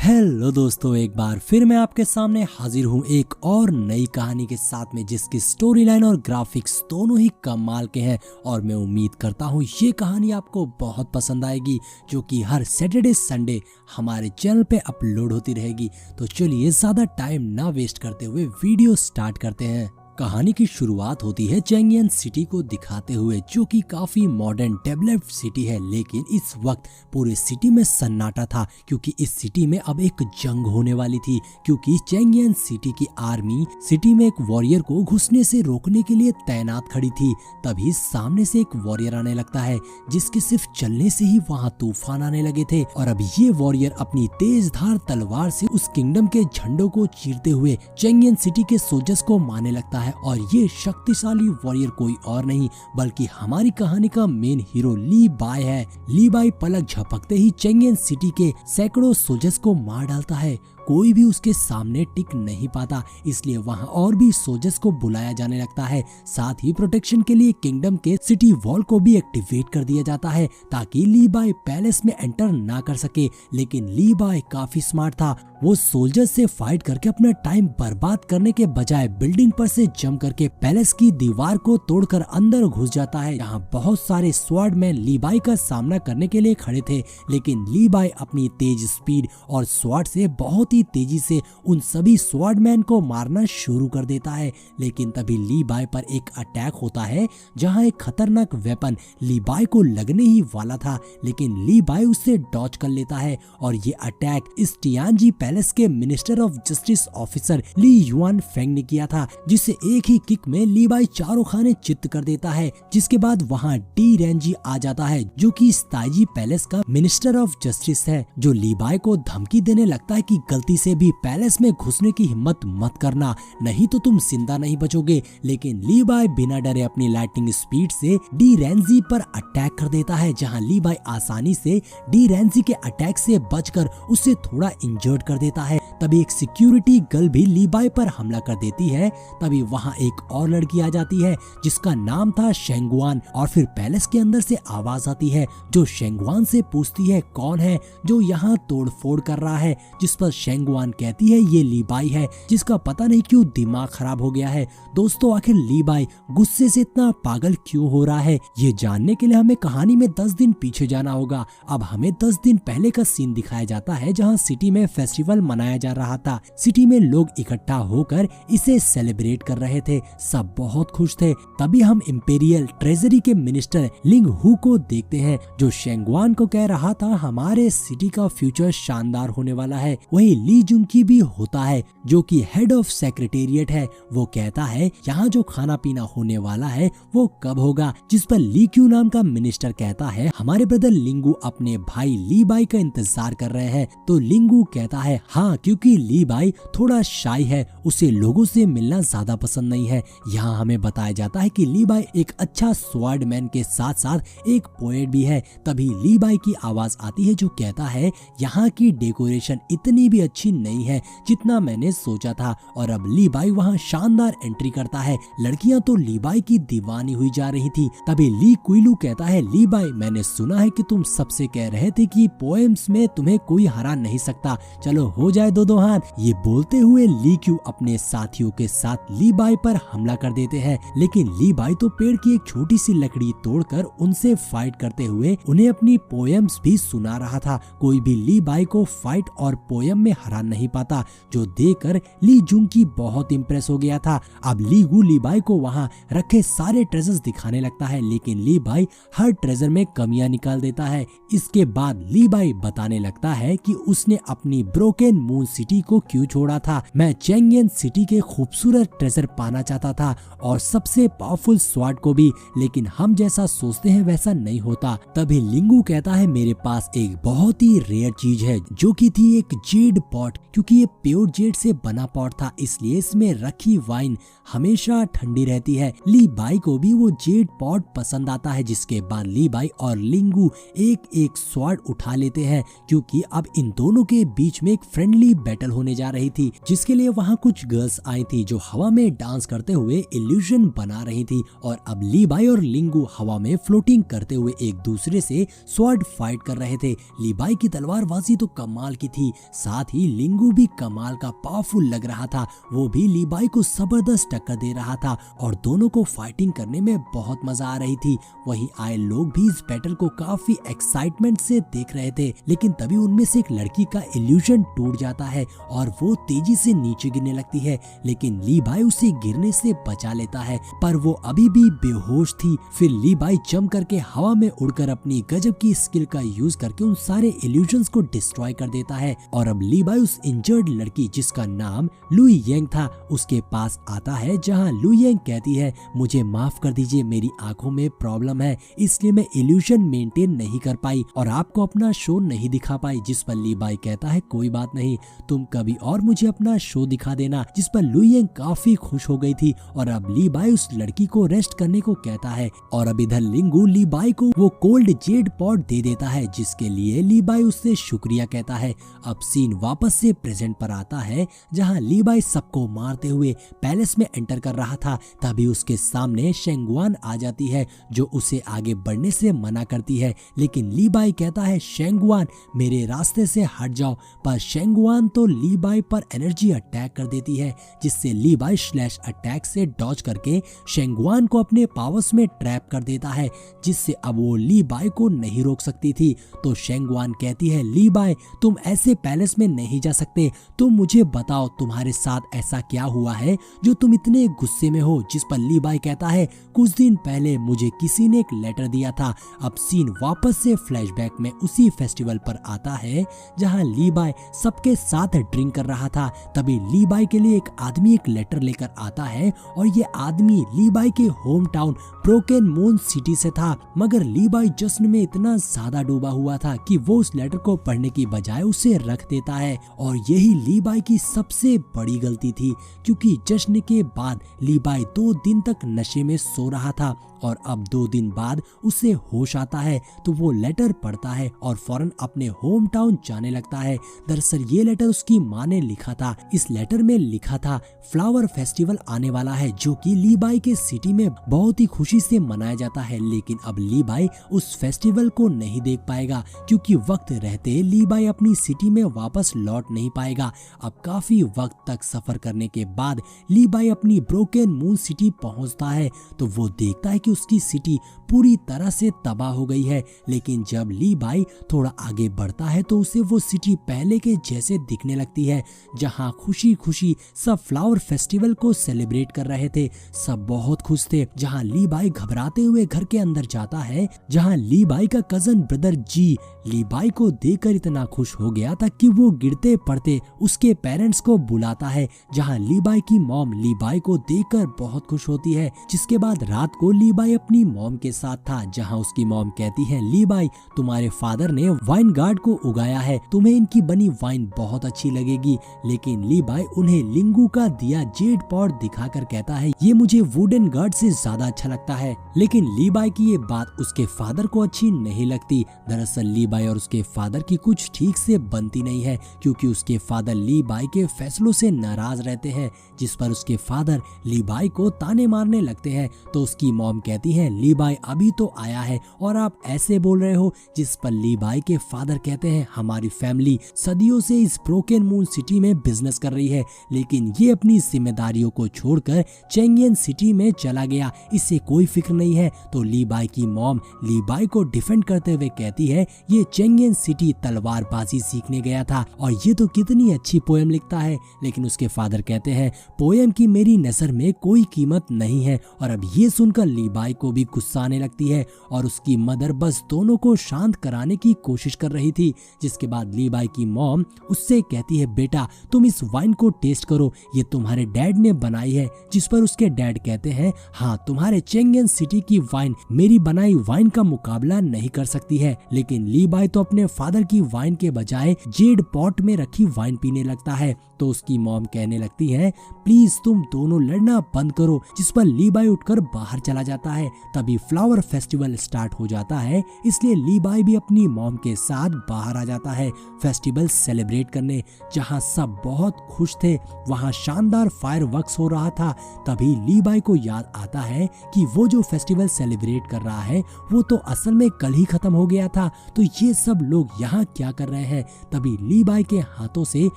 Hello दोस्तों, एक बार फिर मैं आपके सामने हाजिर हूँ एक और नई कहानी के साथ में जिसकी स्टोरी लाइन और ग्राफिक्स दोनों ही कमाल के हैं। और मैं उम्मीद करता हूँ ये कहानी आपको बहुत पसंद आएगी, जो कि हर सैटरडे संडे हमारे चैनल पे अपलोड होती रहेगी। तो चलिए ज्यादा टाइम ना वेस्ट करते हुए वीडियो स्टार्ट करते हैं। कहानी की शुरुआत होती है चेंगियन सिटी को दिखाते हुए, जो कि काफी मॉडर्न डेवलप्ड सिटी है। लेकिन इस वक्त पूरे सिटी में सन्नाटा था, क्योंकि इस सिटी में अब एक जंग होने वाली थी। क्योंकि चेंगियन सिटी की आर्मी सिटी में एक वॉरियर को घुसने से रोकने के लिए तैनात खड़ी थी। तभी सामने से एक वॉरियर आने लगता है, जिसके सिर्फ चलने से ही वहाँ तूफान आने लगे थे। और अब ये वॉरियर अपनी तेज धार तलवार से उस किंगडम के झंडों को चीरते हुए चेंगियन सिटी के सोल्जर्स को मारने लगता है। और ये शक्तिशाली वॉरियर कोई और नहीं बल्कि हमारी कहानी का मेन हीरो ली बाय है। ली बाय पलक झपकते ही चेंगियन सिटी के सैकड़ों सोल्जर्स को मार डालता है। कोई भी उसके सामने टिक नहीं पाता, इसलिए वहाँ और भी सोल्जर्स को बुलाया जाने लगता है। साथ ही प्रोटेक्शन के लिए किंगडम के सिटी वॉल को भी एक्टिवेट कर दिया जाता है, ताकि ली बाय पैलेस में एंटर ना कर सके। लेकिन ली बाय काफी स्मार्ट था। वो सोल्जर्स से फाइट करके अपना टाइम बर्बाद करने के बजाय बिल्डिंग पर से जंप करके पैलेस की दीवार को तोड़कर अंदर घुस जाता है, जहाँ बहुत सारे स्वॉर्डमैन ली बाय का सामना करने के लिए खड़े थे। लेकिन ली बाय अपनी तेज स्पीड और स्वॉर्ड से बहुत तेजी से उन सभी स्वॉर्डमैन को मारना शुरू कर देता है। लेकिन तभी ली बाय पर एक अटैक होता है, जहां एक खतरनाक वेपन ली बाय को लगने ही वाला था, लेकिन ली बाय उससे डॉज कर लेता है। और ये अटैक इस टियानजी पैलेस के minister of justice officer Li Yuan Feng ने किया था, जिससे एक ही किक में ली बाय चारों खाने चित्त कर देता है। जिसके बाद वहाँ डी रेंजी आ जाता है, जो कि ताइजी पैलेस का मिनिस्टर ऑफ जस्टिस है, जो ली बाय को धमकी देने लगता है कि गलती से भी पैलेस में घुसने की हिम्मत मत करना, नहीं तो तुम जिंदा नहीं बचोगे। लेकिन ली बाय बिना डरे अपनी लाइटनिंग स्पीड से डी रेंजी पर अटैक कर देता है, जहां ली बाय आसानी से डी रेंजी के अटैक से बचकर उसे थोड़ा इंजर्ड कर देता है। तभी एक सिक्योरिटी गर्ल भी ली बाय पर हमला कर देती है। तभी वहां एक और लड़की आ जाती है, जिसका नाम था शेंगुआन। और फिर पैलेस के अंदर से आवाज आती है, जो शेंगुआन से पूछती है कौन है जो यहाँ तोड़फोड़ कर रहा है। जिस पर शेंगुआन कहती है ये ली बाय है, जिसका पता नहीं क्यों दिमाग खराब हो गया है। दोस्तों, आखिर ली बाय गुस्से से इतना पागल क्यों हो रहा है, ये जानने के लिए हमें कहानी में 10 दिन पीछे जाना होगा। अब हमें 10 दिन पहले का सीन दिखाया जाता है, जहां सिटी में फेस्टिवल मनाया जा रहा था। सिटी में लोग इकट्ठा होकर इसे सेलिब्रेट कर रहे थे। सब बहुत खुश थे। तभी हम इंपीरियल ट्रेजरी के मिनिस्टर लिंग हु को देखते हैं, जो शेंगुआन को कह रहा था हमारे सिटी का फ्यूचर शानदार होने वाला है। वही ली जुंकी भी होता है, जो कि हेड ऑफ सेक्रेटेरिएट है। वो कहता है यहाँ जो खाना पीना होने वाला है वो कब होगा। जिस पर ली क्यू नाम का मिनिस्टर कहता है हमारे ब्रदर लिंगू अपने भाई ली बाय का इंतजार कर रहे हैं। तो लिंगू कहता है हाँ, क्योंकि ली बाय थोड़ा शाई है, उसे लोगों से मिलना ज्यादा पसंद नहीं है। यहाँ हमें बताया जाता है कि ली बाय एक अच्छा स्वॉर्डमैन के साथ साथ एक पोएट भी है। तभी ली बाय की आवाज आती है, जो कहता है यहाँ की डेकोरेशन इतनी भी अच्छी नहीं है जितना मैंने सोचा था। और अब ली बाय वहाँ शानदार एंट्री करता है। लड़कियां तो ली बाय की दीवानी हुई जा रही थी। तभी ली कुइलू कहता है ली बाय, मैंने सुना है कि तुम सबसे कह रहे थे कि पोएम्स में तुम्हें कोई हरा नहीं सकता, चलो हो जाए दो दो हाथ। ये बोलते हुए ली क्यू अपने साथियों के साथ ली बाय पर हमला कर देते हैं। लेकिन ली बाय तो पेड़ की एक छोटी सी लकड़ी तोड़कर उनसे फाइट करते हुए उन्हें अपनी पोएम्स भी सुना रहा था। कोई भी ली बाय को फाइट और पोएम में हरा नहीं पाता, जो देखकर ली जुंकी बहुत इम्प्रेस हो गया था। अब ली गु ली बाय को वहाँ रखे सारे ट्रेजर्स दिखाने लगता है, लेकिन ली बाय हर ट्रेजर में कमियां निकाल देता है। इसके बाद ली बाय बताने लगता है कि उसने अपनी ब्रोकन मून सिटी को क्यों छोड़ा था। मैं चेंगियन सिटी के खूबसूरत ट्रेजर पाना चाहता था और सबसे पावरफुल स्वॉर्ड को भी, लेकिन हम जैसा सोचते हैं वैसा नहीं होता। तभी लिंगू कहता है मेरे पास एक बहुत ही रेयर चीज है, जो कि थी एक जेड पॉट। क्योंकि ये प्योर जेड से बना पॉट था, इसलिए इसमें रखी वाइन हमेशा ठंडी रहती है। ली बाय को भी वो जेड पॉट पसंद आता है। जिसके बाद ली बाय और लिंगू एक एक स्वॉर्ड उठा लेते हैं, क्योंकि अब इन दोनों के बीच में एक फ्रेंडली बैटल होने जा रही थी, जिसके लिए वहाँ कुछ गर्ल्स आई थी जो हवा में डांस करते हुए इल्यूजन बना रही थी। और अब लीबाई और लिंगू हवा में फ्लोटिंग करते हुए एक दूसरे से स्वॉर्ड फाइट कर रहे थे। लीबाई की तलवारबाजी तो कमाल की थी, साथ ही लिंगू भी कमाल का पावरफुल लग रहा था। वो भी लीबाई को जबरदस्त टक्कर दे रहा था और दोनों को फाइटिंग करने में बहुत मजा आ रही थी। वहीं आए लोग भी इस बैटल को काफी एक्साइटमेंट से देख रहे थे, लेकिन तभी उनमें से एक लड़की का इल्यूजन टूट जाता है और वो तेजी से नीचे गिरने लगती है, लेकिन लीबाई उसे गिरने से बचा लेता है, पर वो अभी भी बेहोश थी। फिर लीबाई जंप करके हवा में उड़कर अपनी गजब की स्किल का यूज करके उन सारे इल्यूजन्स को डिस्ट्रॉय कर देता है। और अब लीबाई उस इंजर्ड लड़की जिसका नाम लुई येंग था उसके पास आता है, जहां लुई येंग कहती है, मुझे माफ कर दीजिए, मेरी आंखों में प्रॉब्लम है, इसलिए मैं इल्यूजन मेंटेन नहीं कर पाई और आपको अपना शो नहीं दिखा पाई। जिस पर लीबाई कहता है, कोई बात नहीं, तुम कभी और मुझे अपना शो दिखा देना। जिस पर लुई येंग काफी खुश हो गई थी और अब लीबाई उस लड़की को रेस्ट करने को कहता है। और अब इधर लिंगू लीबाई को वो कोल्ड जेड पॉट दे देता है, जिसके लिए लीबाई उससे शुक्रिया कहता है। अब सीन वापस से प्रेजेंट पर आता है, जहां लीबाई सबको मारते हुए पैलेस में एंटर कर रहा था। तभी उसके सामने शेंगुआन आ जाती है, जो उसे आगे बढ़ने से मना करती है, लेकिन लीबाई कहता है, शेंगुआन मेरे रास्ते से हट जाओ। पर शेंगुआन तो लीबाई पर एनर्जी अटैक कर देती है, जिससे लीबाई स्लैश अटैक से डॉज करके शेंगुआन को अपने पावर्स में ट्रैप कर देता है, जिससे अब वो लीबाई को नहीं रोक सकती थी। तो शेंगुआन कहती है, लीबाई तुम ऐसे पैलेस में नहीं जा सकते, तुम मुझे बताओ तुम्हारे साथ ऐसा क्या हुआ है जो तुम इतने गुस्से में हो। जिस पर लीबाई कहता है, कुछ दिन पहले मुझे किसी ने एक लेटर दिया था। अब सीन वापस से फ्लैशबैक में उसी फेस्टिवल पर आता है, जहां लीबाई सबके साथ ड्रिंक कर रहा था। तभी लीबाई के लिए एक आदमी एक लेटर लेकर आता है और ये आदमी लीबाई के home town broken moon city से था, मगर लीबाई जश्न में इतना ज्यादा डूबा हुआ था कि वो उस लेटर को पढ़ने की बजाय उसे रख देता है। और यही लीबाई की सबसे बड़ी गलती थी, क्योंकि जश्न के बाद लीबाई 2 दिन तक नशे में सो रहा था और अब 2 दिन बाद उसे होश आता है, तो वो लेटर पढ़ता है और फौरन अपने होम टाउन जाने लगता है। दरअसल ये लेटर उसकी माँ ने लिखा था। इस लेटर में लिखा था, फ्लावर फेस्टिवल आने वाला है, जो कि लीबाई के सिटी में बहुत ही खुशी से मनाया जाता है, लेकिन अब लीबाई उस फेस्टिवल को नहीं देख पाएगा, क्योंकि वक्त रहते लीबाई अपनी सिटी में वापस लौट नहीं पाएगा। अब काफी वक्त तक सफर करने के बाद लीबाई अपनी ब्रोकन मून सिटी पहुंचता है, तो वो देखता है कि उसकी सिटी पूरी तरह से तबाह हो गई है। लेकिन जब लीबाई थोड़ा आगे बढ़ता है तो उसे वो सिटी पहले के जैसे दिखने लगती है, जहां खुशी खुशी सब फ्लावर फेस्टिवल को सेलिब्रेट कर रहे थे। सब बहुत खुश थे। जहां लीबाई घबराते हुए घर के अंदर जाता है, जहां लीबाई का कजन ब्रदर जी लीबाई को देखकर इतना खुश हो गया था कि वो गिरते पड़ते उसके पेरेंट्स को बुलाता है, जहां लीबाई की मॉम लीबाई को देखकर बहुत खुश होती है। जिसके बाद रात को लीबाई अपनी मॉम के साथ था, जहां उसकी मॉम कहती है, लीबाई तुम्हारे फादर ने वाइन गार्ड को उगाया है, तुम्हें इनकी बनी वाइन बहुत अच्छी लगेगी। लेकिन लीबाई उन्हें लिंगू का दिया जेड पॉट दिखाकर कहता है, ये मुझे वुडन गार्ड से ज्यादा अच्छा लगता है। लेकिन लीबाई की ये बात उसके फादर को अच्छी नहीं लगती। दरअसल लीबाई और उसके फादर की कुछ ठीक से बनती नहीं है, क्योंकि उसके फादर लीबाई के फैसलों से नाराज रहते हैं, जिस पर उसके फादर लीबाई को ताने मारने लगते हैं। तो उसकी मॉम कहती है, लीबाई अभी तो आया है और आप ऐसे बोल रहे हो। जिस पर लीबाई के फादर कहते हैं, हमारी फैमिली सदियों से इस ब्रोकन मून सिटी में बिजनेस कर रही है, लेकिन ये अपनी जिम्मेदारियों को छोड़कर चेंगियन सिटी में चला गया, इसे कोई फिक्र नहीं है। तो लीबाई की मॉम लीबाई को डिफेंड करते हुए कहती है, ये चेंगियन सिटी तलवारबाजी सीखने गया था और ये तो कितनी अच्छी पोएम लिखता है। लेकिन उसके फादर कहते हैं, पोएम की मेरी नजर में कोई कीमत नहीं है। और अब ये सुनकर लीबाई को भी गुस्सा आने लगती है और उसकी मदर बस दोनों को शांत कराने की कोशिश कर रही थी। जिसके बाद लीबाई की मॉम उससे कहती है, बेटा तुम इस वाइन को टेस्ट करो, ये तुम्हारे डैड ने बनाई है। जिस पर उसके डैड कहते हैं, हाँ तुम्हारे चेंगियन सिटी की वाइन मेरी बनाई वाइन का मुकाबला नहीं कर सकती है। लेकिन लीबाई तो अपने फादर की वाइन के बजाय जेड पॉट में रखी वाइन पीने लगता है। तो उसकी मॉम कहने लगती है, प्लीज तुम दोनों लड़ना बंद करो। जिस पर लीबाई उठकर बाहर चला जाता जाता है। तभी फ्लावर फेस्टिवल स्टार्ट हो जाता है, इसलिए लीबाई भी अपनी मॉम के साथ बाहर आ जाता है फेस्टिवल सेलिब्रेट करने। जहां सब बहुत खुश थे, वहां शानदार फायरवर्क्स हो रहा था। तभी लीबाई को याद आता है कि वो जो फेस्टिवल सेलिब्रेट कर रहा है वो तो असल में कल ही खत्म हो गया था, तो ये सब लोग यहाँ क्या कर रहे हैं। तभी लीबाई के हाथों से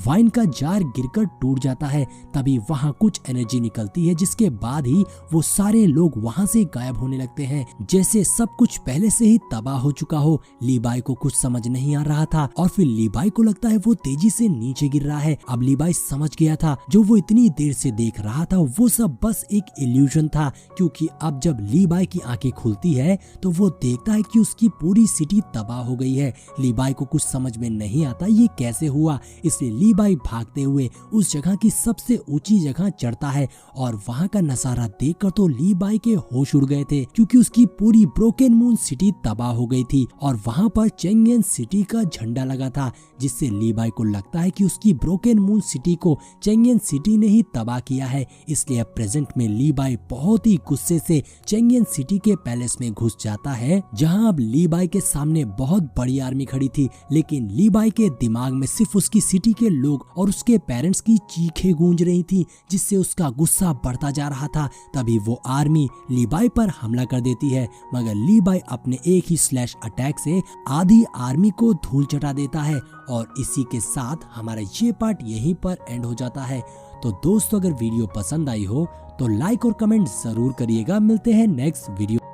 वाइन का जार गिरकर टूट जाता है। तभी वहाँ कुछ एनर्जी निकलती है, जिसके बाद ही वो सारे लोग वहाँ से गायब होने लगते हैं, जैसे सब कुछ पहले से ही तबाह हो चुका हो। लीबाई को कुछ समझ नहीं आ रहा था और फिर लीबाई को लगता है वो तेजी से नीचे गिर रहा है। अब लीबाई समझ गया था जो वो इतनी देर से देख रहा था वो सब बस एक इल्यूजन था, क्योंकि अब जब लीबाई की आंखें खुलती है तो वो देखता है कि उसकी पूरी सिटी तबाह हो गई है। लीबाई को कुछ समझ में नहीं आता ये कैसे हुआ, इसलिए लीबाई भागते हुए उस जगह की सबसे ऊंची जगह चढ़ता है और वहाँ का नजारा देखकर तो लीबाई के होश उड़ गए थे, क्योंकि उसकी पूरी ब्रोकन मून सिटी तबाह हो गई थी और वहाँ पर चेंगेन सिटी का झंडा लगा था, जिससे लीबाई को लगता है कि उसकी ब्रोकन मून सिटी को चेंगेन सिटी ने ही तबाह किया है। इसलिए अब प्रेजेंट में लीबाई बहुत ही गुस्से से चेंगेन सिटी के पैलेस में घुस जाता है, जहाँ अब लीबाई के सामने बहुत बड़ी आर्मी खड़ी थी, लेकिन लीबाई के दिमाग में सिर्फ उसकी सिटी के लोग और उसके पेरेंट्स की चीखें गूंज रही थी, जिससे उसका गुस्सा बढ़ता जा रहा था। तभी वो आर्मी लीबाई पर हमला कर देती है, मगर लीबाई अपने एक ही स्लैश अटैक से आधी आर्मी को धूल चटा देता है। और इसी के साथ हमारा ये पार्ट यहीं पर एंड हो जाता है। तो दोस्तों, अगर वीडियो पसंद आई हो तो लाइक और कमेंट जरूर करिएगा। मिलते हैं नेक्स्ट वीडियो।